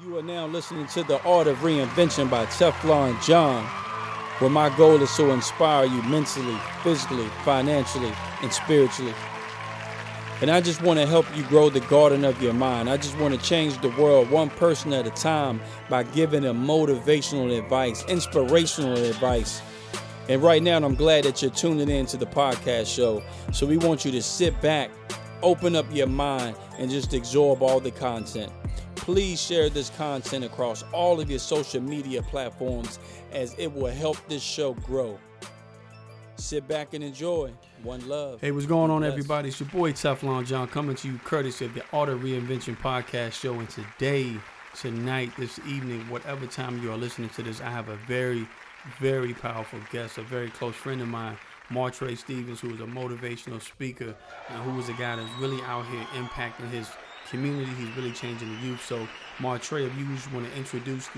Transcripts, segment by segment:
You are now listening to The Art of Reinvention by TeflonJohn, where my goal is to inspire you mentally, physically, financially, and spiritually. And I just want to help you grow the garden of your mind. I just want to change the world one person at a time by giving them motivational advice, inspirational advice. And right now, I'm glad that you're tuning in to the podcast show. So we want you to sit back, open up your mind, and just absorb all the content. Please share this content across all of your social media platforms as it will help this show grow. Sit back and enjoy. One love. Hey, what's going on, everybody? It's your boy TeflonJohn coming to you courtesy of the Art of Reinvention podcast show. And today, tonight, this evening, whatever time you are listening to this, I have a very, very powerful guest, a very close friend of mine, MarTrey Stevens, who is a motivational speaker and who is a guy that's really out here impacting his community. He's really changing the youth. So, MarTrey, if you just want to introduce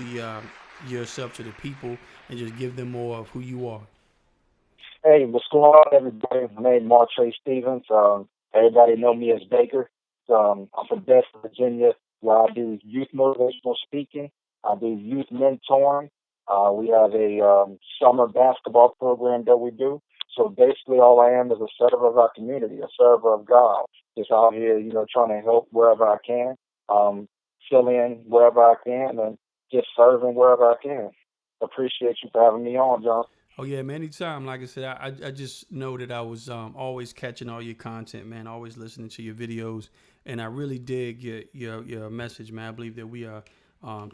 yourself to the people and just give them more of who you are. Hey, what's going on, everybody? My name is MarTrey Stevens. Everybody know me as Baker. I'm from Bedford, Virginia, where I do youth motivational speaking. I do youth mentoring. We have a summer basketball program that we do. So basically all I am is a server of our community, a server of God. Just out here, trying to help wherever I can, fill in wherever I can, and just serving wherever I can. Appreciate you for having me on, John. Oh, yeah, man, anytime. Like I said, I just know that I was always catching all your content, man, always listening to your videos. And I really dig your message, man. I believe that we are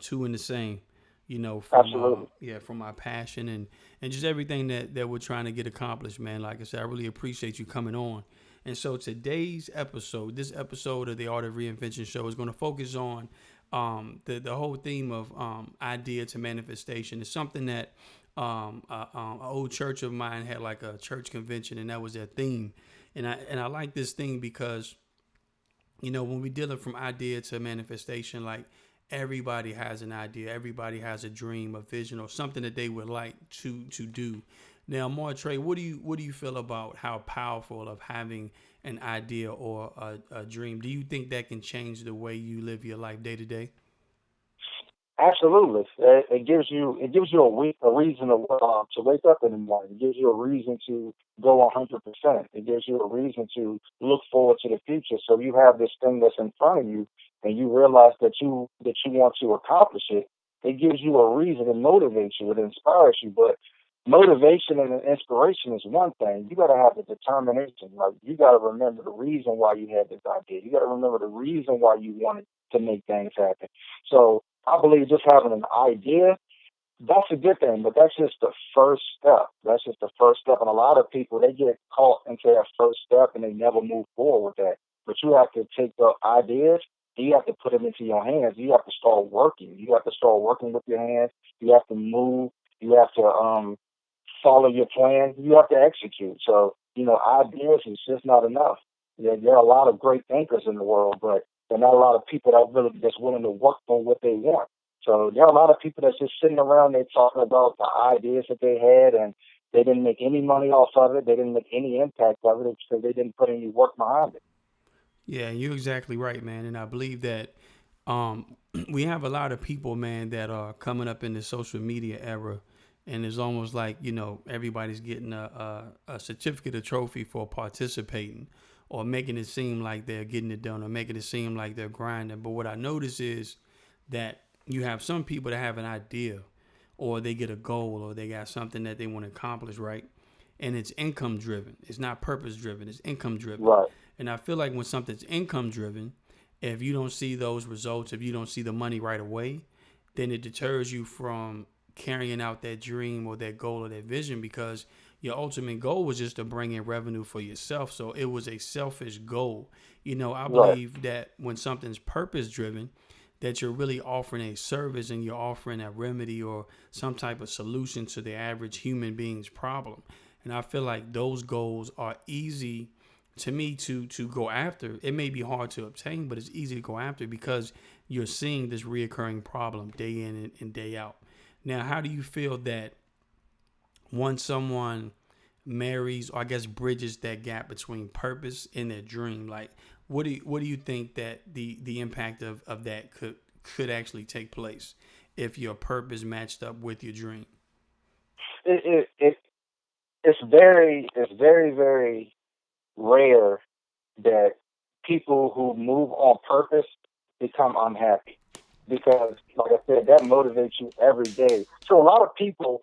two in the same, from our passion and just everything that we're trying to get accomplished, man. Like I said, I really appreciate you coming on. And so this episode of the Art of Reinvention show is going to focus on the whole theme of idea to manifestation. It's something that an old church of mine had, like a church convention, and that was their theme. And I like this thing because, when we're dealing from idea to manifestation, like everybody has an idea, everybody has a dream, a vision, or something that they would like to do. Now, MarTrey, what do you feel about how powerful of having an idea or a dream? Do you think that can change the way you live your life day to day? Absolutely. It gives you a reason to wake up in the morning. It gives you a reason to go 100%. It gives you a reason to look forward to the future. So you have this thing that's in front of you, and you realize that you want to accomplish it. It gives you a reason. It motivates you. It inspires you. But motivation and inspiration is one thing. You got to have the determination. Like, you got to remember the reason why you had this idea. You got to remember the reason why you wanted to make things happen. So I believe just having an idea, that's a good thing, but that's just the first step. That's just the first step. And a lot of people, they get caught into that first step and they never move forward with that. But you have to take the ideas, and you have to put them into your hands. You have to start working. You have to start working with your hands. You have to move. You have to follow your plan. You have to execute. So, ideas is just not enough. There are a lot of great thinkers in the world, but there are not a lot of people that's willing to work for what they want. So there are a lot of people that's just sitting around, they're talking about the ideas that they had, and they didn't make any money off of it. They didn't make any impact of it because they didn't put any work behind it. Yeah, you're exactly right, man. And I believe that we have a lot of people, man, that are coming up in the social media era. And it's almost like, everybody's getting a certificate, a trophy for participating, or making it seem like they're getting it done, or making it seem like they're grinding. But what I notice is that you have some people that have an idea, or they get a goal, or they got something that they want to accomplish, right? And it's income driven. It's not purpose driven. It's income driven. Right. And I feel like when something's income driven, if you don't see those results, if you don't see the money right away, then it deters you from carrying out that dream or that goal or that vision, because your ultimate goal was just to bring in revenue for yourself. So it was a selfish goal. I believe that when something's purpose driven, that you're really offering a service and you're offering a remedy or some type of solution to the average human being's problem. And I feel like those goals are easy to me to go after. It may be hard to obtain, but it's easy to go after because you're seeing this reoccurring problem day in and day out. Now, how do you feel that once someone marries, or I guess bridges that gap between purpose and their dream, like what do you think that the impact of that could actually take place if your purpose matched up with your dream? It it's very, very rare that people who move on purpose become unhappy because, like I said, that motivates you every day. So a lot of people,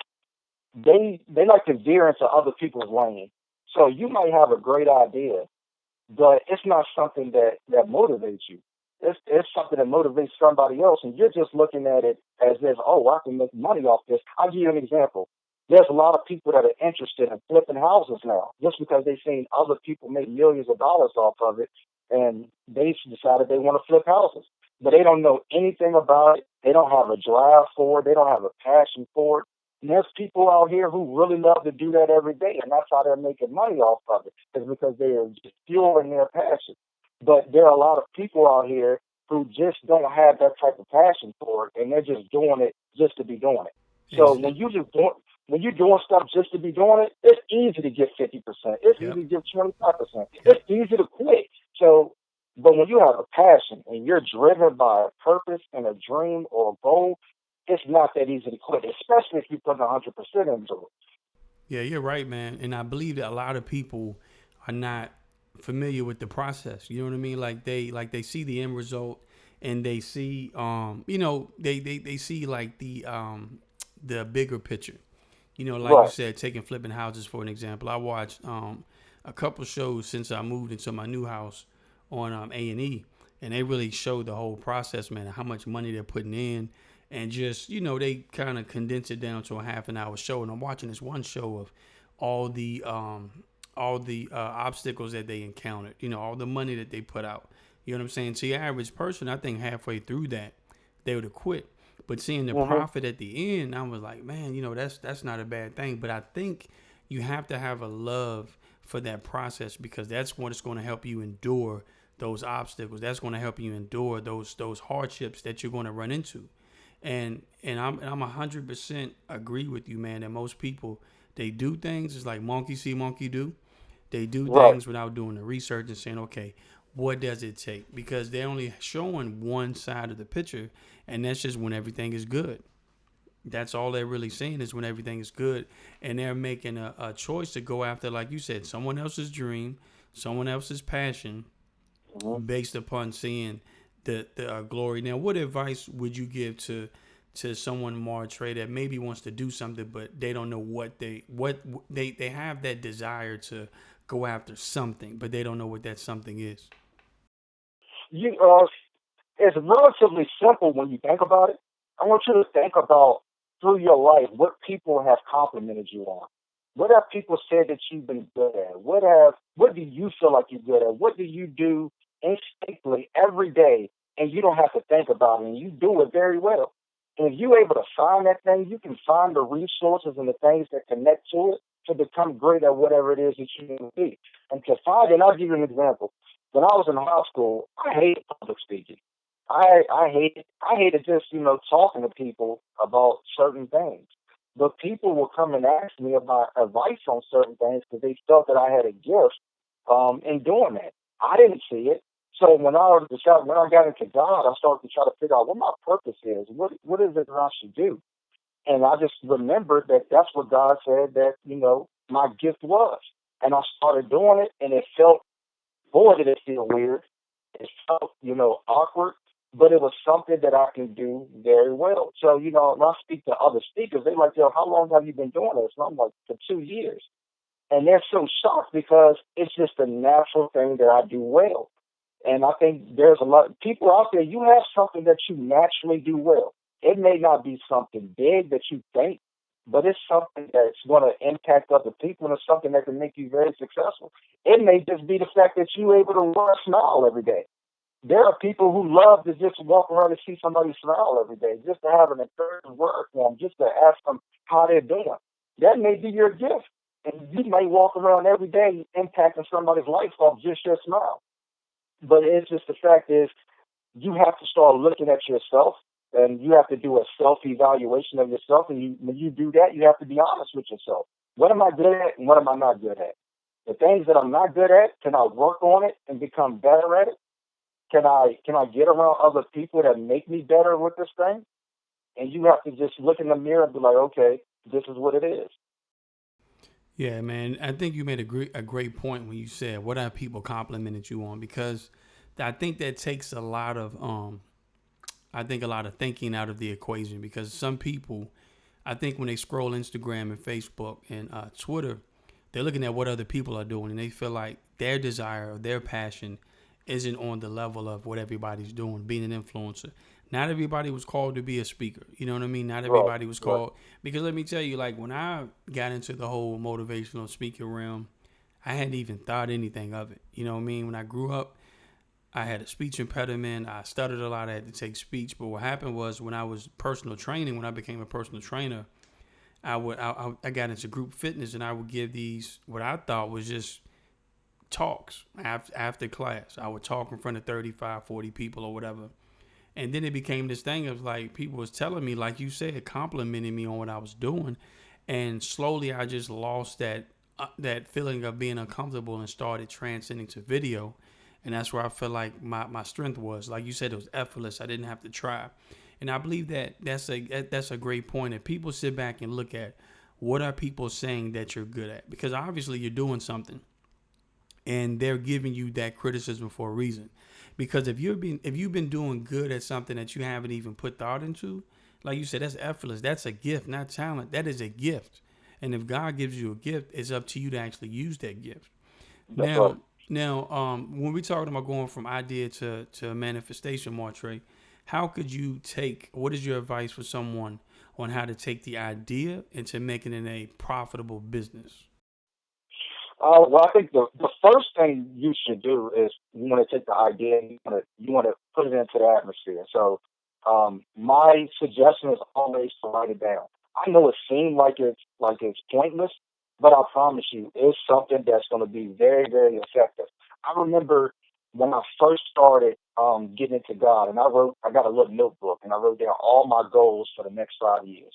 they like to veer into other people's lane. So you might have a great idea, but it's not something that motivates you. It's something that motivates somebody else, and you're just looking at it as if, oh, I can make money off this. I'll give you an example. There's a lot of people that are interested in flipping houses now, just because they've seen other people make millions of dollars off of it, and they decided they want to flip houses, but they don't know anything about it. They don't have a drive for it. They don't have a passion for it. And there's people out here who really love to do that every day, and that's how they're making money off of it, is because they are just fueling their passion. But there are a lot of people out here who just don't have that type of passion for it, and they're just doing it just to be doing it. So Exactly. when you're doing stuff just to be doing it, it's easy to get 50%. It's Yep. easy to get 25%. It's Yep. easy to quit. So, but when you have a passion and you're driven by a purpose and a dream or a goal, it's not that easy to quit, especially if you put 100% into it. Yeah, you're right, man. And I believe that a lot of people are not familiar with the process. You know what I mean? Like they see the end result and they see they see like the bigger picture. You know, like you Right. said, taking flipping houses for an example. I watched a couple shows since I moved into my new house on A&E, and they really showed the whole process, man, and how much money they're putting in, and just they kind of condense it down to a half an hour show. And I'm watching this one show of all the obstacles that they encountered. You know, all the money that they put out. You know what I'm saying? To your average person, I think halfway through that they would have quit. But seeing the Mhm. profit at the end, I was like, man, that's not a bad thing. But I think you have to have a love for that process, because that's what is going to help you endure those obstacles. That's going to help you endure those hardships that you're going to run into. And I'm 100% agree with you, man. That most people, they do things, it's like monkey see, monkey do. They do Right. things without doing the research and saying, okay, what does it take? Because they're only showing one side of the picture, and that's just when everything is good. That's all they're really saying, is when everything is good, and they're making a choice to go after, like you said, someone else's dream, someone else's passion, Mhm. based upon seeing the glory. Now, what advice would you give to someone, MarTrey, that maybe wants to do something, but they don't know what they have that desire to go after something, but they don't know what that something is? You It's relatively simple when you think about it. I want you to think about through your life what people have complimented you on. What have people said that you've been good at? What do you feel like you're good at? What do you do instinctively every day and you don't have to think about it and you do it very well? And if you're able to find that thing, you can find the resources and the things that connect to it to become great at whatever it is that you want to be. And to find it, I'll give you an example. When I was in high school, I hated public speaking. I hated just talking to people about certain things. But people would come and ask me about advice on certain things because they felt that I had a gift in doing that. I didn't see it. So when I got into God, I started to try to figure out what my purpose is. What is it that I should do? And I just remembered that that's what God said that my gift was. And I started doing it, and it felt, boy, did it feel weird. It felt, awkward, but it was something that I can do very well. So, when I speak to other speakers, they're like, yo, how long have you been doing this? And I'm like, for 2 years. And they're so shocked because it's just a natural thing that I do well. And I think there's a lot of people out there, you have something that you naturally do well. It may not be something big that you think, but it's something that's going to impact other people, and it's something that can make you very successful. It may just be the fact that you're able to wear a smile every day. There are people who love to just walk around and see somebody smile every day, just to have an encouraging word for them, just to ask them how they're doing. That may be your gift. And you may walk around every day impacting somebody's life off just your smile. But it's just the fact is, you have to start looking at yourself, and you have to do a self-evaluation of yourself. And when you do that, you have to be honest with yourself. What am I good at and what am I not good at? The things that I'm not good at, can I work on it and become better at it? Can I get around other people that make me better with this thing? And you have to just look in the mirror and be like, okay, this is what it is. Yeah, man. I think you made a great point when you said, "What are people complimented you on?" Because I think that takes a lot of I think a lot of thinking out of the equation. Because some people, I think when they scroll Instagram and Facebook and Twitter, they're looking at what other people are doing, and they feel like their desire or their passion isn't on the level of what everybody's doing, being an influencer. Not everybody was called to be a speaker. You know what I mean? Not Right, everybody was right. called. Because let me tell you, like when I got into the whole motivational speaker realm, I hadn't even thought anything of it. You know what I mean? When I grew up, I had a speech impediment. I stuttered a lot. I had to take speech. But what happened was when I was personal training, when I became a personal trainer, I got into group fitness, and I would give these what I thought was just talks after class. I would talk in front of 35, 40 people or whatever. And then it became this thing of like people was telling me, like you said, complimenting me on what I was doing. And slowly I just lost that feeling of being uncomfortable and started transcending to video. And that's where I feel like my strength was. Like you said, it was effortless. I didn't have to try. And I believe that's a great point. If people sit back and look at what are people saying that you're good at, because obviously you're doing something, and they're giving you that criticism for a reason. Because if you've been doing good at something that you haven't even put thought into, like you said, that's effortless. That's a gift, not talent. That is a gift. And if God gives you a gift, it's up to you to actually use that gift. That's right. When we're talking about going from idea to manifestation, MarTrey, how could you what is your advice for someone on how to take the idea into making it a profitable business? Well, I think the first thing you should do is you want to take the idea and you want to put it into the atmosphere. So, my suggestion is always to write it down. I know it seems like it's pointless, but I promise you, it's something that's going to be very, very effective. I remember when I first started getting into God, and I got a little notebook, and I wrote down all my goals for the next 5 years,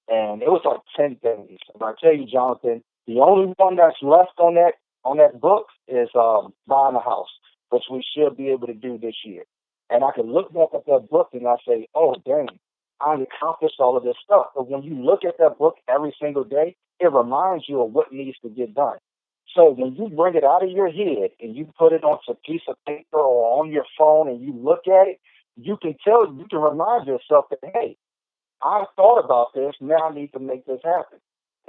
and it was like 10 things. And I tell you, Jonathan, the only one that's left on that book is buying a house, which we should be able to do this year. And I can look back at that book and I say, oh, dang, I accomplished all of this stuff. But when you look at that book every single day, it reminds you of what needs to get done. So when you bring it out of your head and you put it on a piece of paper or on your phone and you look at it, you can remind yourself that, hey, I thought about this. Now I need to make this happen.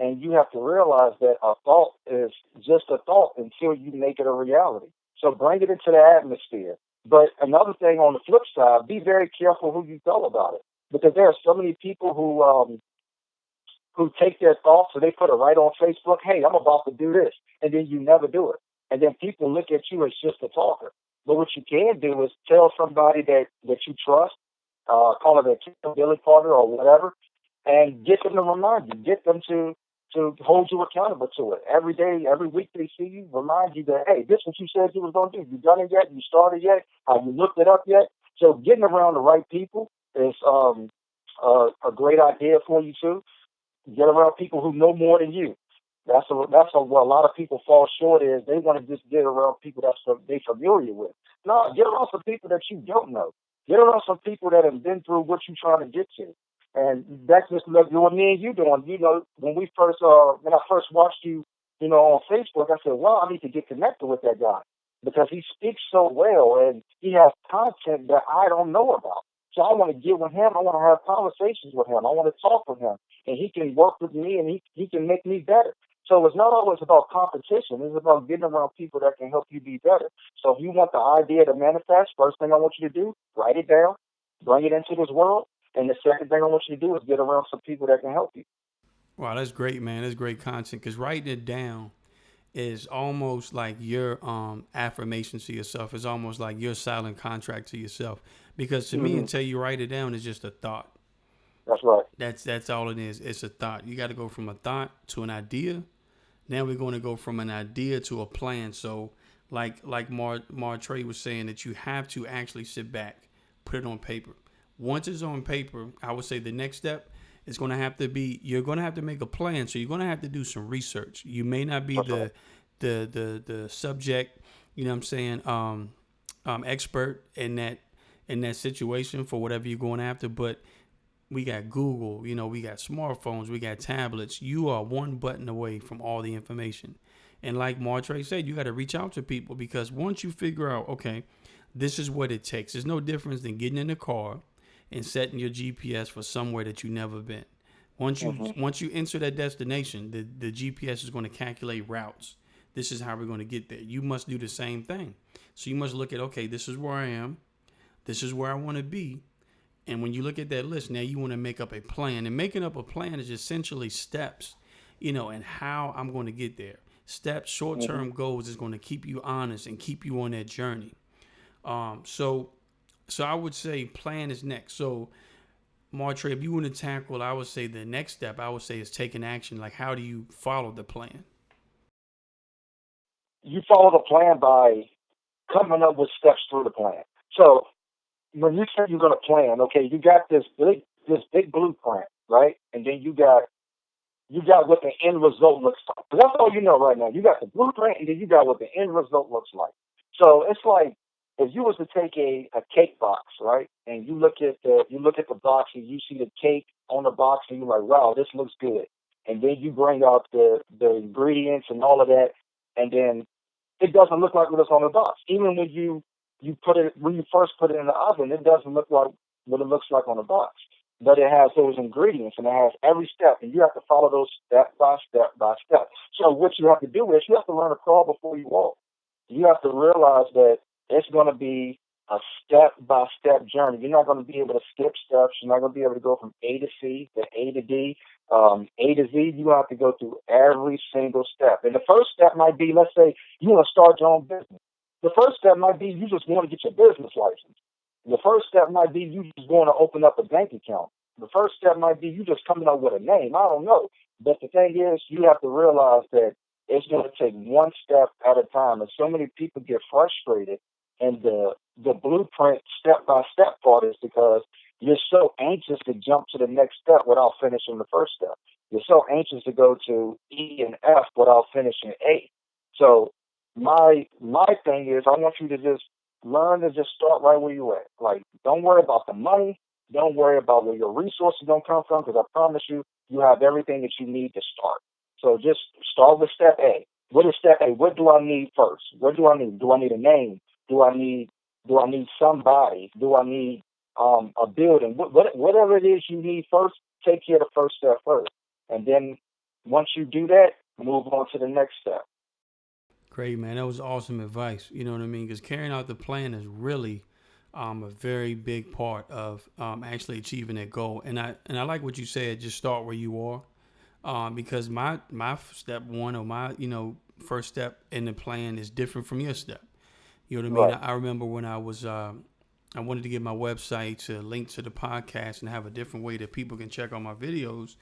And you have to realize that a thought is just a thought until you make it a reality. So bring it into the atmosphere. But another thing on the flip side, be very careful who you tell about it. Because there are so many people who take their thoughts and they put it right on Facebook. Hey, I'm about to do this. And then you never do it. And then people look at you as just a talker. But what you can do is tell somebody that you trust, call it a accountability partner or whatever, and get them to remind you, get them to hold you accountable to it. Every day, every week they see you, remind you that, hey, this is what you said you was going to do. You done it yet? You started yet? Have you looked it up yet? So getting around the right people is a great idea for you too. Get around people who know more than you. What a lot of people fall short is they want to just get around people they familiar with. No, get around some people that you don't know. Get around some people that have been through what you're trying to get to. And that's just like what me and you doing. You know, when I first watched you, on Facebook, I said, well, I need to get connected with that guy because he speaks so well and he has content that I don't know about. So I want to get with him. I want to have conversations with him. I want to talk with him, and he can work with me, and he can make me better. So it's not always about competition. It's about getting around people that can help you be better. So if you want the idea to manifest, first thing I want you to do, write it down, bring it into this world. And the second thing I want you to do is get around some people that can help you. Wow, that's great, man. That's great content. Because writing it down is almost like your affirmation to yourself. It's almost like your silent contract to yourself. Because to me, Hmm. until you write it down, it's just a thought. That's right. That's all it is. It's a thought. You got to go from a thought to an idea. Now we're going to go from an idea to a plan. So, like Martrey was saying, that you have to actually sit back, put it on paper. Once it's on paper, I would say the next step is going to have to be you're going to have to make a plan. So you're going to have to do some research. You may not be That's right. the subject, you know what I'm saying, expert in that situation for whatever you're going after. But we got Google, we got smartphones, we got tablets. You are one button away from all the information. And like MarTrey said, you got to reach out to people, because once you figure out, okay, this is what it takes. There's no difference than getting in the car and setting your GPS for somewhere that you've never been. Once you enter that destination, the GPS is going to calculate routes. This is how we're going to get there. You must do the same thing. So you must look at, okay, this is where I am. This is where I want to be. And when you look at that list, now you want to make up a plan. And making up a plan is essentially steps, and how I'm going to get there. Steps, short-term goals is going to keep you honest and keep you on that journey. So I would say plan is next. So, MarTrey, if you want to tackle, I would say the next step, is taking action. Like, how do you follow the plan? You follow the plan by coming up with steps through the plan. So when you say you're going to plan, okay, you got this big blueprint, right? And then you got what the end result looks like. That's all you know right now. You got the blueprint, and then you got what the end result looks like. So it's like if you was to take a cake box, right, and you look at the box and you see the cake on the box, and you're like, wow, this looks good. And then you bring out the ingredients and all of that, and then it doesn't look like what's on the box. Even when you first put it in the oven, it doesn't look like what it looks like on the box. But it has those ingredients, and it has every step, and you have to follow those step by step by step. So what you have to do is you have to learn to crawl before you walk. You have to realize that it's going to be a step-by-step journey. You're not going to be able to skip steps. You're not going to be able to go from A to C to A to D, A to Z. You have to go through every single step. And the first step might be, let's say, you want to start your own business. The first step might be you just want to get your business license. The first step might be you just want to open up a bank account. The first step might be you just coming up with a name. I don't know. But the thing is, you have to realize that it's going to take one step at a time. And so many people get frustrated. And the blueprint step-by-step part is because you're so anxious to jump to the next step without finishing the first step. You're so anxious to go to E and F without finishing A. So my thing is, I want you to just learn to just start right where you're at. Like, don't worry about the money. Don't worry about where your resources don't come from, because I promise you, you have everything that you need to start. So just start with step A. What is step A? What do I need first? What do I need? Do I need a name? Do I need somebody? Do I need a building? Whatever it is you need first, take care of the first step first. And then once you do that, move on to the next step. Great, man. That was awesome advice. You know what I mean? Because carrying out the plan is really a very big part of actually achieving that goal. And I like what you said. Just start where you are, because my step one, or my first step in the plan is different from your step. You know what I mean? Right. I remember when I wanted to get my website to link to the podcast and have a different way that people can check out my videos.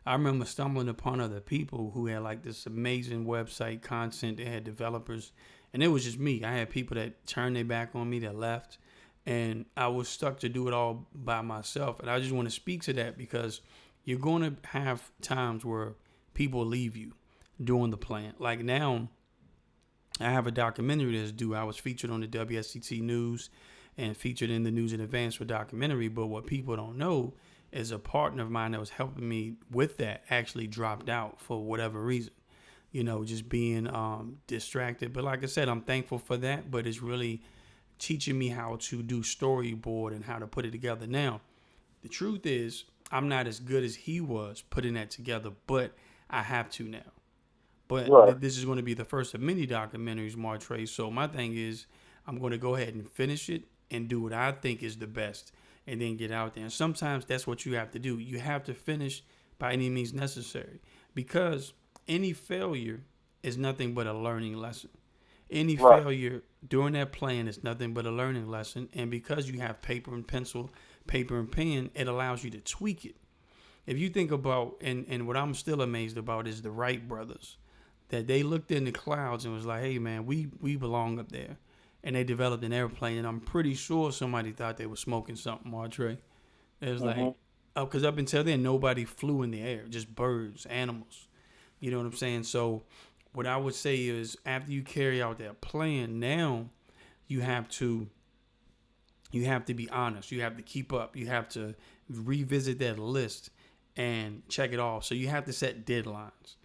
I remember stumbling upon other people who had like this amazing website content. They had developers, and it was just me. I had people that turned their back on me, that left, and I was stuck to do it all by myself. And I just want to speak to that, because you're going to have times where people leave you doing the plan. Like now, I have a documentary that's due. I was featured on the WSCT News and featured in the News in Advance for documentary. But what people don't know is a partner of mine that was helping me with that actually dropped out for whatever reason, just being distracted. But like I said, I'm thankful for that. But it's really teaching me how to do storyboard and how to put it together. Now, the truth is, I'm not as good as he was putting that together, but I have to now. But this is going to be the first of many documentaries, MarTrey. So my thing is, I'm going to go ahead and finish it and do what I think is the best, and then get out there. And sometimes that's what you have to do. You have to finish by any means necessary, because any failure is nothing but a learning lesson. Any failure during that plan is nothing but a learning lesson. And because you have paper and pencil, paper and pen, it allows you to tweak it. If you think about, and what I'm still amazed about is the Wright brothers, that they looked in the clouds and was like, hey, man, we belong up there. And they developed an airplane. And I'm pretty sure somebody thought they were smoking something, MarTrey. It was like, because up until then, nobody flew in the air, just birds, animals. You know what I'm saying? So what I would say is, after you carry out that plan, now you have to be honest. You have to keep up. You have to revisit that list and check it off. So you have to set deadlines.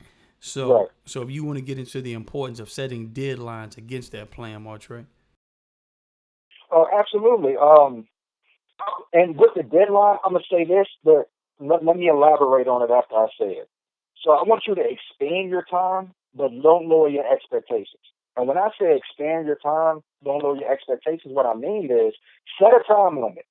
Right. So if you want to get into the importance of setting deadlines against that plan, MarTrey. Oh, absolutely. And with the deadline, I'm gonna say this, but let me elaborate on it after I say it. So I want you to expand your time, but don't lower your expectations. And when I say expand your time, don't lower your expectations, what I mean is set a time limit.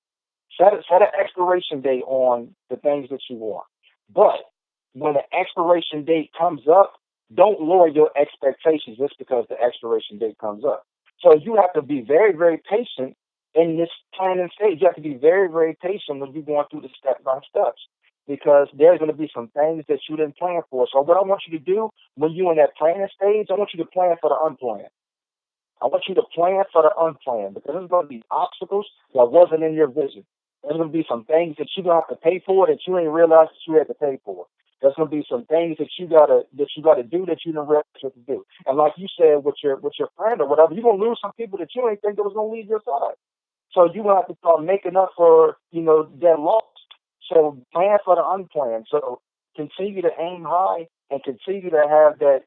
Set an expiration date on the things that you want. But when the expiration date comes up, don't lower your expectations just because the expiration date comes up. So you have to be very, very patient in this planning stage. You have to be very, very patient when you're going through the step by steps because there's going to be some things that you didn't plan for. So what I want you to do when you're in that planning stage, I want you to plan for the unplanned. I want you to plan for the unplanned because there's going to be obstacles that wasn't in your vision. There's going to be some things that you're going to have to pay for that you ain't realized that you had to pay for. There's going to be some things that you gotta do that you didn't realize you had to do. And like you said with your friend or whatever, you're going to lose some people that you ain't think that was going to leave your side. So you're going to have to start making up for, that loss. So plan for the unplanned. So continue to aim high and continue to have that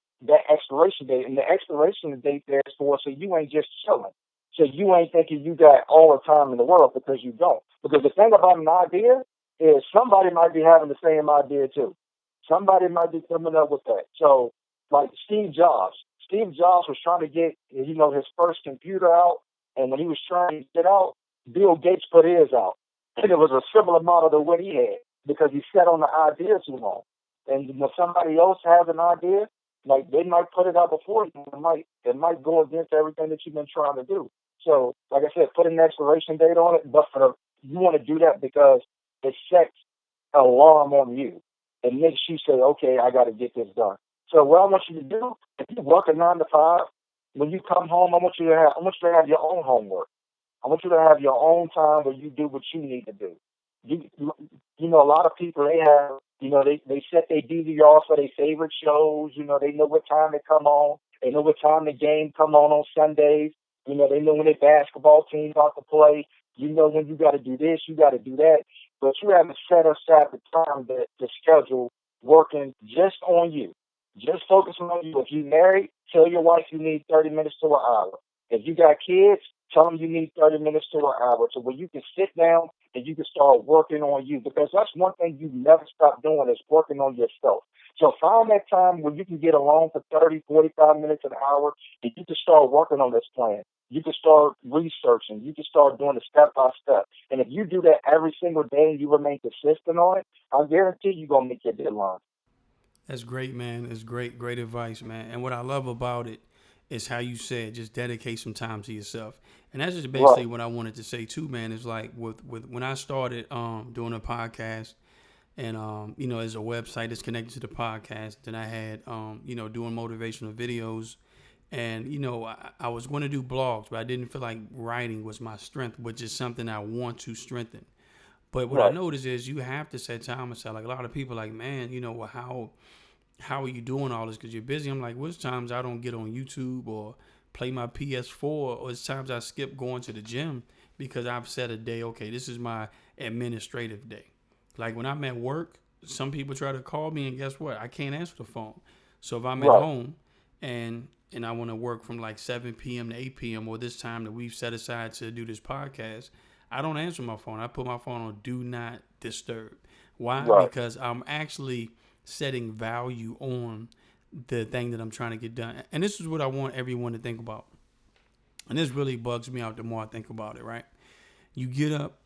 expiration date. And the expiration date there is for so you ain't just chilling. So you ain't thinking you got all the time in the world because you don't. Because the thing about an idea is somebody might be having the same idea too. Somebody might be coming up with that. So like Steve Jobs. Steve Jobs was trying to get, his first computer out. And when he was trying to get out, Bill Gates put his out. And it was a similar model to what he had because he sat on the idea too long. And when somebody else has an idea, like they might put it out before you. It might go against everything that you've been trying to do. So, like I said, put an expiration date on it, but you want to do that because it sets an alarm on you. It makes you say, okay, I got to get this done. So what I want you to do, if you work a 9 to 5, when you come home, I want you to have your own homework. I want you to have your own time where you do what you need to do. A lot of people, they have, they set their DVR for their favorite shows. They know what time they come on. They know what time the game come on Sundays. They know when their basketball team's about to play. When you got to do this, you got to do that. But you haven't set aside the time, the schedule working just on you. Just focusing on you. If you're married, tell your wife you need 30 minutes to an hour. If you got kids, tell them you need 30 minutes to an hour so where you can sit down and you can start working on you because that's one thing you never stop doing is working on yourself. So find that time where you can get alone for 30, 45 minutes, an hour, and you can start working on this plan. You can start researching. You can start doing it step by step. And if you do that every single day and you remain consistent on it, I guarantee you're going to make your deadline. That's great, man. It's great advice, man. And what I love about it is how you said just dedicate some time to yourself. And that's just basically what I wanted to say too, man. Is like with when I started doing a podcast and there's a website that's connected to the podcast. Then I had doing motivational videos. And, I was going to do blogs, but I didn't feel like writing was my strength, which is something I want to strengthen. But what I noticed is you have to set time aside. Like a lot of people like, man, how are you doing all this? Because you're busy. I'm like, well, there's times I don't get on YouTube or play my PS4, or it's times I skip going to the gym because I've set a day, okay, this is my administrative day. Like when I'm at work, some people try to call me and guess what? I can't answer the phone. So if I'm at home and I want to work from like 7 p.m. to 8 p.m. or this time that we've set aside to do this podcast, I don't answer my phone. I put my phone on do not disturb. Why? Because I'm actually setting value on the thing that I'm trying to get done. And this is what I want everyone to think about. And this really bugs me out the more I think about it, right? You get up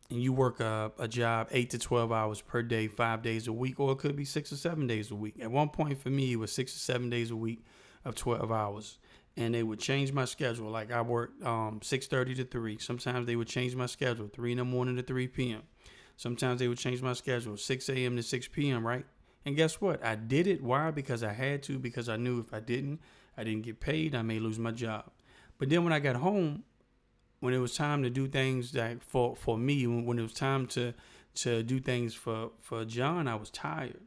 and you work a job 8 to 12 hours per day, 5 days a week, or it could be 6 or 7 days a week. At one point for me, it was 6 or 7 days a week of 12 hours. And they would change my schedule. Like I worked 6:30 to 3. Sometimes they would change my schedule 3 in the morning to 3 p.m. Sometimes they would change my schedule 6 a.m. to 6 p.m., right? And guess what? I did it. Why? Because I had to. Because I knew if I didn't get paid. I may lose my job. But then when I got home, when it was time to do things that for me, when it was time to do things for John, I was tired.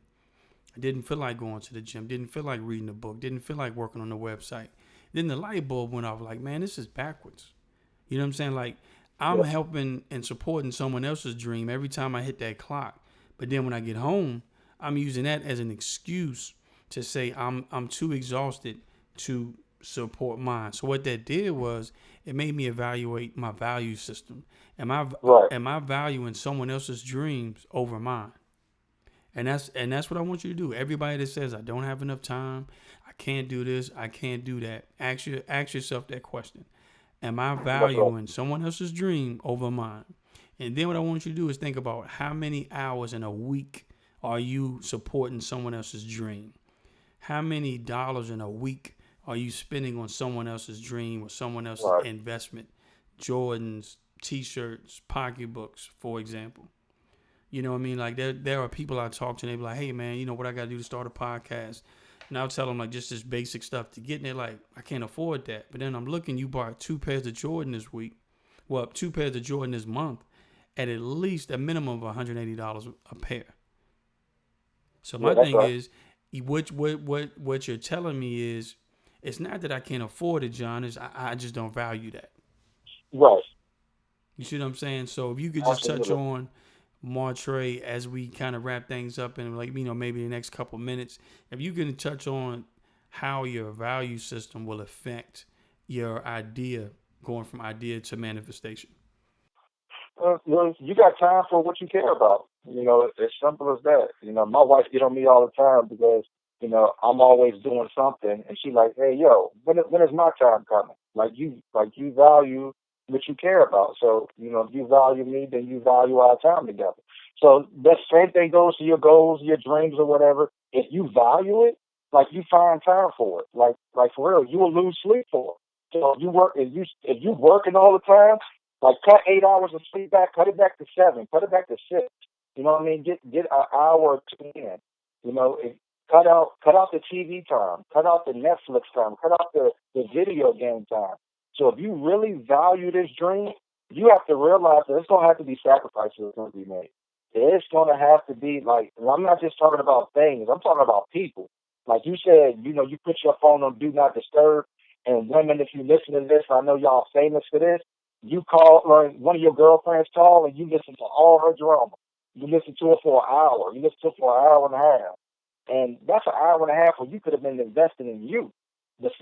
I didn't feel like going to the gym. Didn't feel like reading a book. Didn't feel like working on the website. Then the light bulb went off like, man, this is backwards. You know what I'm saying? Like, I'm Yeah. helping and supporting someone else's dream every time I hit that clock. But then when I get home, I'm using that as an excuse to say I'm too exhausted to support mine. So what that did was it made me evaluate my value system. Am I Right. am I valuing someone else's dreams over mine? And that's what I want you to do. Everybody that says I don't have enough time, I can't do this, I can't do that. Ask yourself that question. Am I That's right. valuing someone else's dream over mine? And then what I want you to do is think about how many hours in a week are you supporting someone else's dream? How many dollars in a week are you spending on someone else's dream or someone else's Right. investment? Jordans, t-shirts, pocketbooks, for example. You know what I mean? Like there are people I talk to and they be like, hey man, you know what I gotta do to start a podcast? And I'll tell them like just this basic stuff to get in there. Like, I can't afford that. But then I'm looking, you bought 2 pairs of Jordan this week. Well, 2 pairs of Jordan this month at least a minimum of $180 a pair. So Yeah, my that's thing right. is, what you're telling me is, it's not that I can't afford it, John. Is I just don't value that. Right. You see what I'm saying? So if you could just touch Absolutely. on MarTrey as we kind of wrap things up in, like, maybe the next couple minutes, if you can touch on how your value system will affect your idea, going from idea to manifestation. Well, you got time for what you care about. It's simple as that. My wife get on me all the time because I'm always doing something, and she like, hey, yo, when is my time coming? Like you value what you care about. So if you value me, then you value our time together. So the same thing goes to your goals, your dreams, or whatever. If you value it, like you find time for it. Like for real, you will lose sleep for it. So if you working all the time. Like cut 8 hours of sleep back, cut it back to 7, cut it back to 6. You know what I mean? Get an hour or two in. You know, it, cut out the TV time, cut out the Netflix time, cut out the video game time. So if you really value this dream, you have to realize that it's gonna have to be sacrifices that's gonna be made. It's gonna have to be like, and I'm not just talking about things, I'm talking about people. Like you said, you put your phone on do not disturb. And women, if you listen to this, I know y'all famous for this. You call, or one of your girlfriends call, and you listen to all her drama. You listen to it for an hour. You listen to it for an hour and a half. And that's an hour and a half where you could have been investing in you. But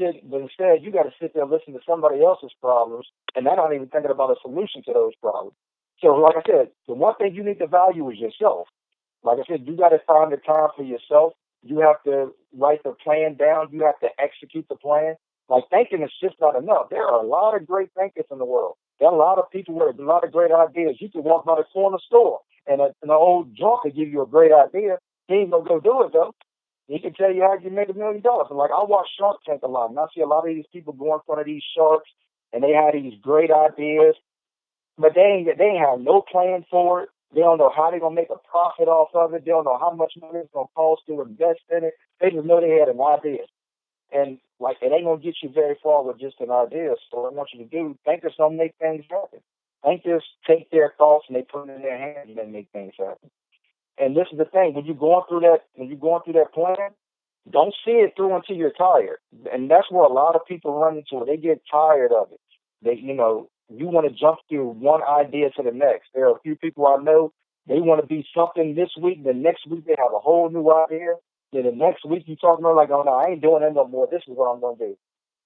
instead, you got to sit there and listen to somebody else's problems, and they're not even thinking about a solution to those problems. So, like I said, the one thing you need to value is yourself. Like I said, you got to find the time for yourself. You have to write the plan down. You have to execute the plan. Like thinking is just not enough. There are a lot of great thinkers in the world. There are a lot of people with a lot of great ideas. You can walk by the corner store and an old drunk will give you a great idea. He ain't gonna go do it though. He can tell you how you make $1 million. And like I watch Shark Tank a lot, and I see a lot of these people go in front of these sharks, and they have these great ideas, but they ain't have no plan for it. They don't know how they're gonna make a profit off of it. They don't know how much money it's gonna cost to invest in it. They just know they had an idea. And like it ain't gonna get you very far with just an idea. So what I want you to do, thinkers don't make things happen. Thinkers take their thoughts and they put them in their hands and they make things happen. And this is the thing, when you're going through that plan, don't see it through until you're tired. And that's where a lot of people run into it. They get tired of it. You want to jump through one idea to the next. There are a few people I know, they want to be something this week, the next week they have a whole new idea. Then the next week you talking about like, oh no, I ain't doing that no more. This is what I'm gonna do.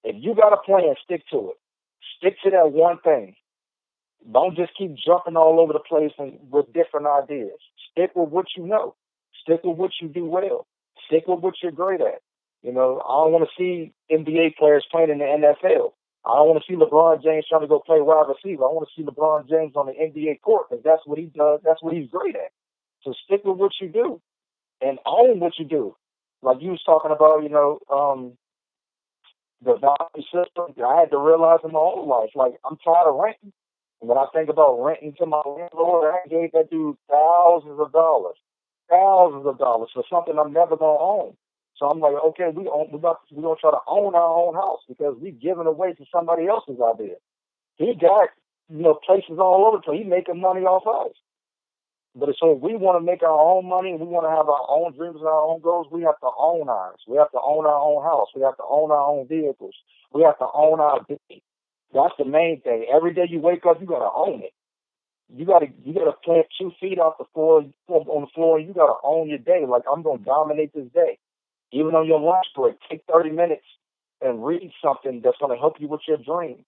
If you got a plan, stick to it. Stick to that one thing. Don't just keep jumping all over the place with different ideas. Stick with what you know. Stick with what you do well. Stick with what you're great at. I don't want to see NBA players playing in the NFL. I don't want to see LeBron James trying to go play wide receiver. I want to see LeBron James on the NBA court because that's what he does. That's what he's great at. So stick with what you do and own what you do. Like you was talking about, the value system. I had to realize in my own life, like I'm tired of renting. And when I think about renting to my landlord, I gave that dude thousands of dollars for something I'm never gonna own. So I'm like, okay, we're gonna try to own our own house because we've given away to somebody else's idea. He got places all over, so he's making money off us. But so if we want to make our own money and we want to have our own dreams and our own goals, we have to own ours. We have to own our own house. We have to own our own vehicles. We have to own our business. That's the main thing. Every day you wake up, you gotta own it. You gotta plant 2 feet off the floor on the floor, and you gotta own your day. Like, I'm gonna dominate this day. Even on your lunch break, take 30 minutes and read something that's gonna help you with your dream.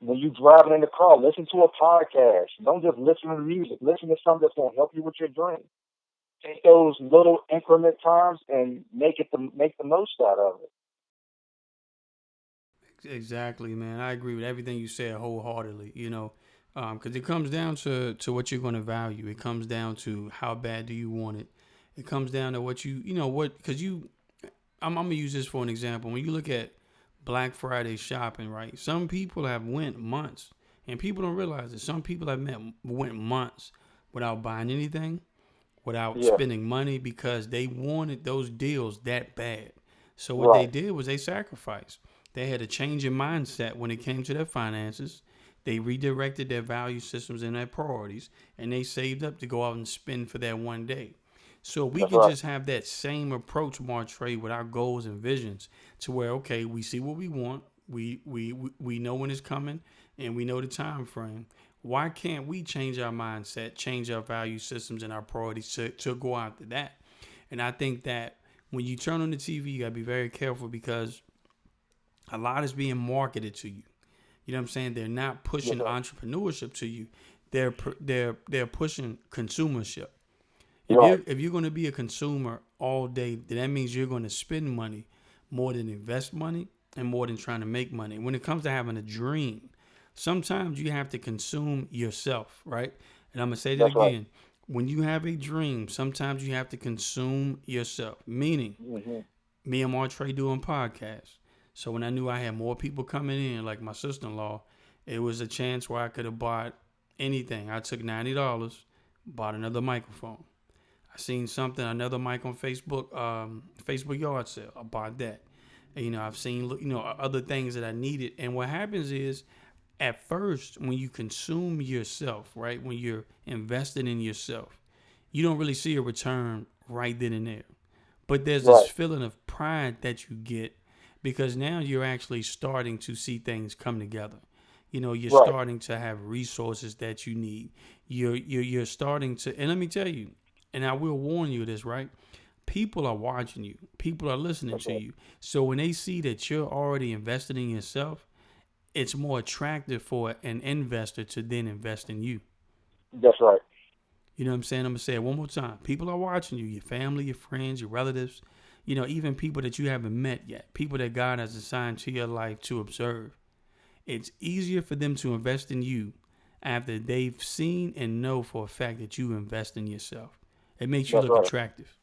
When you driving in the car, listen to a podcast. Don't just listen to music. Listen to something that's gonna help you with your dream. Take those little increment times and make the most out of it. Exactly, man. I agree with everything you said wholeheartedly. Because it comes down to what you're going to value. It comes down to how bad do you want it. It comes down to what because I'm gonna use this for an example. When you look at Black Friday shopping, right? Some people have went months, and people don't realize that some people went months without buying anything, without Yeah, spending money because they wanted those deals that bad. So what they right. did was they sacrificed. They had a change in mindset when it came to their finances. They redirected their value systems and their priorities, and they saved up to go out and spend for that one day. So we That's can right. just have that same approach, MarTrey, with our goals and visions, to where okay, we see what we want, we know when it's coming, and we know the time frame. Why can't we change our mindset, change our value systems and our priorities to go after that? And I think that when you turn on the TV, you gotta be very careful because a lot is being marketed to you. You know what I'm saying? They're not That's pushing right. entrepreneurship to you. They're pushing consumership. If Right. you're going to be a consumer all day, then that means you're going to spend money more than invest money and more than trying to make money. When it comes to having a dream, sometimes you have to consume yourself, right? And I'm going to say that That's right. again. When you have a dream, sometimes you have to consume yourself. Meaning, Hmm. me and MarTrey doing podcasts. So when I knew I had more people coming in, like my sister-in-law, it was a chance where I could have bought anything. I took $90, bought another microphone. I seen something, another mic on Facebook, Facebook yard sale. I bought that. And, I've seen, other things that I needed. And what happens is, at first, when you consume yourself, right, when you're investing in yourself, you don't really see a return right then and there. But there's this Right. feeling of pride that you get because now you're actually starting to see things come together. You're Right. starting to have resources that you need. You're starting to, and let me tell you, and I will warn you of this, right? People are watching you. People are listening That's to right. you. So when they see that you're already invested in yourself, it's more attractive for an investor to then invest in you. That's right. You know what I'm saying? I'm going to say it one more time. People are watching you, your family, your friends, your relatives, even people that you haven't met yet, people that God has assigned to your life to observe. It's easier for them to invest in you after they've seen and know for a fact that you invest in yourself. It makes you That's look right. attractive.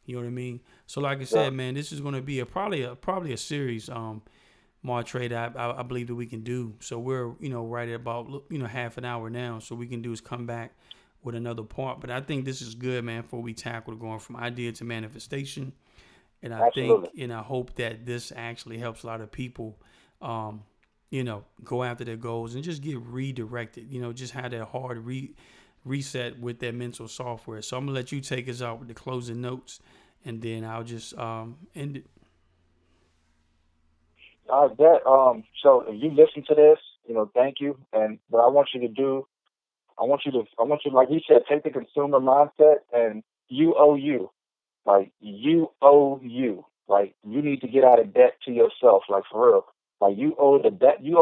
You know what I mean? So like I Yeah. said, man, this is going to be probably a series, MarTrey, that I believe that we can do. So we're, right at about, half an hour now. So we can do is come back with another part. But I think this is good, man, before we tackle going from idea to manifestation. And I Absolutely. think and I hope that this actually helps a lot of people, um, go after their goals and just get redirected. Just have that hard reset with their mental software. So I'm gonna let you take us out with the closing notes, and then I'll just end it. So if you listen to this, thank you. And what I want you to do, like you said, take the consumer mindset and you owe you. Like, you owe you. Like, you need to get out of debt to yourself, like, for real. Like, you owe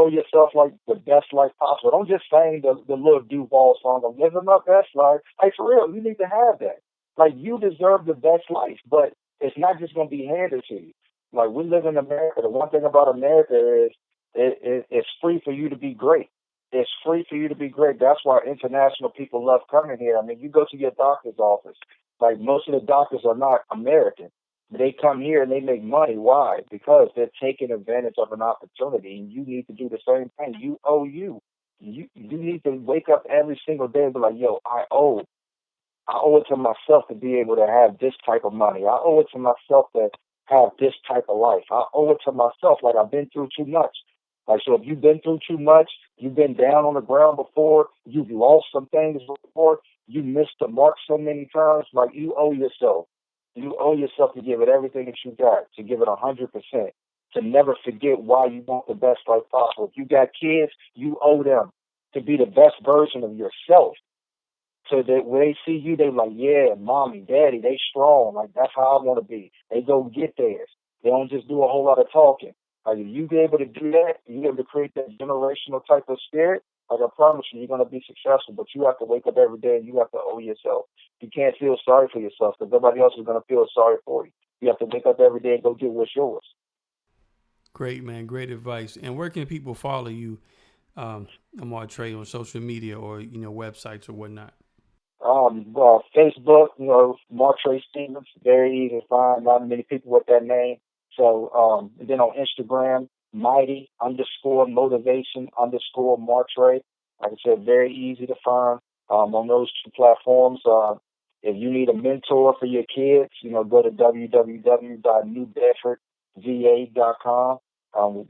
yourself like the best life possible. Don't just sing the little Duval song of living my best life. Like, for real, you need to have that. Like, you deserve the best life, but it's not just gonna be handed to you. Like, we live in America. The one thing about America is it's free for you to be great. It's free for you to be great. That's why international people love coming here. I mean, you go to your doctor's office. Like, most of the doctors are not American. They come here and they make money. Why? Because they're taking advantage of an opportunity, and you need to do the same thing. You owe you. You need to wake up every single day and be like, yo, I owe it to myself to be able to have this type of money. I owe it to myself to have this type of life. I owe it to myself. Like, I've been through too much. Like, so if you've been through too much, you've been down on the ground before, you've lost some things before, you missed the mark so many times, like, you owe yourself. You owe yourself to give it everything that you got, to give it 100%. to never forget why you want the best life possible. If you got kids, you owe them to be the best version of yourself. So that when they see you, they like, yeah, mommy, daddy, they strong. Like, that's how I want to be. They go get theirs. They don't just do a whole lot of talking. Like, if you be able to do that, you able to create that generational type of spirit, like, I promise you, you're going to be successful. But you have to wake up every day and you have to owe yourself. You can't feel sorry for yourself because nobody else is going to feel sorry for you. You have to wake up every day and go get what's yours. Great, man. Great advice. And where can people follow you, MarTrey, on social media or, websites or whatnot? Facebook, MarTrey Stevens, very easy to find. Not many people with that name. So, and then on Instagram, mighty_motivation_MarTrey. Like I said, very easy to find on those two platforms. If you need a mentor for your kids, go to www.newbedfordva.com.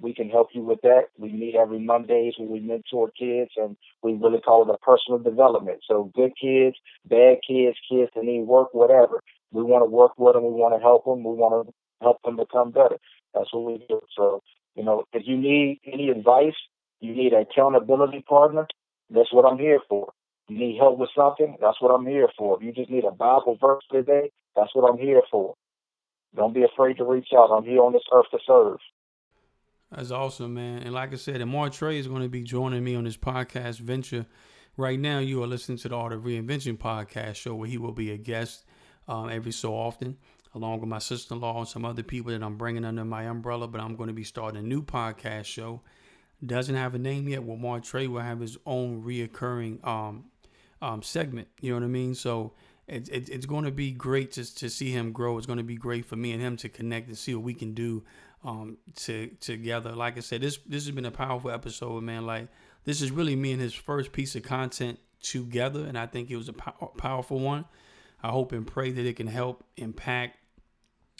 We can help you with that. We meet every Mondays where we mentor kids, and we really call it a personal development. So good kids, bad kids, kids that need work, whatever. We want to work with them. We want to help them. We want to help them become better. That's what we do. So, if you need any advice, you need an accountability partner, that's what I'm here for. You need help with something, that's what I'm here for. If you just need a Bible verse today, that's what I'm here for. Don't be afraid to reach out. I'm here on this earth to serve. That's awesome, man. And like I said, and MarTrey is going to be joining me on this podcast venture. Right now, you are listening to the Art of Reinvention podcast show, where he will be a guest every so often, along with my sister-in-law and some other people that I'm bringing under my umbrella. But I'm going to be starting a new podcast show. Doesn't have a name yet. Well, MarTrey will have his own reoccurring segment. You know what I mean? So it's going to be great to see him grow. It's going to be great for me and him to connect and see what we can do together. Like I said, this has been a powerful episode, man. Like, this is really me and his first piece of content together, and I think it was a powerful one. I hope and pray that it can help impact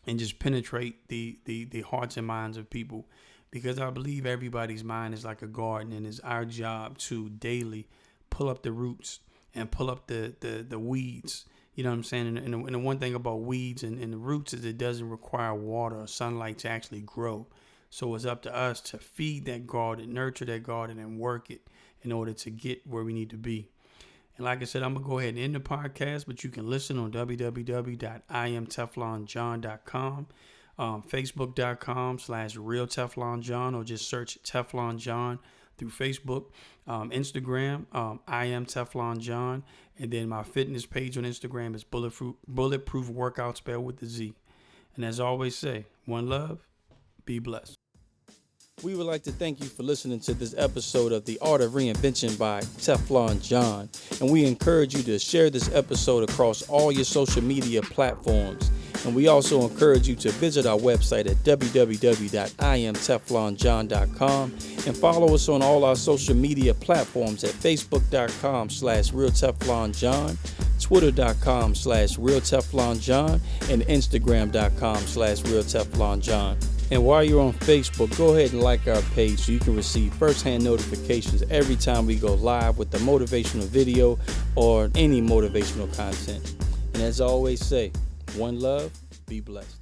and just penetrate the hearts and minds of people, because I believe everybody's mind is like a garden, and it's our job to daily pull up the roots and pull up the weeds. You know what I'm saying? And the one thing about weeds and the roots is it doesn't require water or sunlight to actually grow. So it's up to us to feed that garden, nurture that garden, and work it in order to get where we need to be. And like I said, I'm going to go ahead and end the podcast, but you can listen on www.IamTeflonJohn.com, Facebook.com/RealTeflonJohn, or just search Teflon John through Facebook, Instagram, I am Teflon John, and then my fitness page on Instagram is Bulletproof Workout, spelled with the Z. And as I always say, one love, be blessed. We would like to thank you for listening to this episode of The Art of Reinvention by Teflon John, and we encourage you to share this episode across all your social media platforms. And we also encourage you to visit our website at www.IamTeflonJohn.com and follow us on all our social media platforms at Facebook.com/RealTeflonJohn, Twitter.com/RealTeflonJohn, and Instagram.com/RealTeflonJohn. And while you're on Facebook, go ahead and like our page so you can receive first-hand notifications every time we go live with the motivational video or any motivational content. And as I always say, one love, be blessed.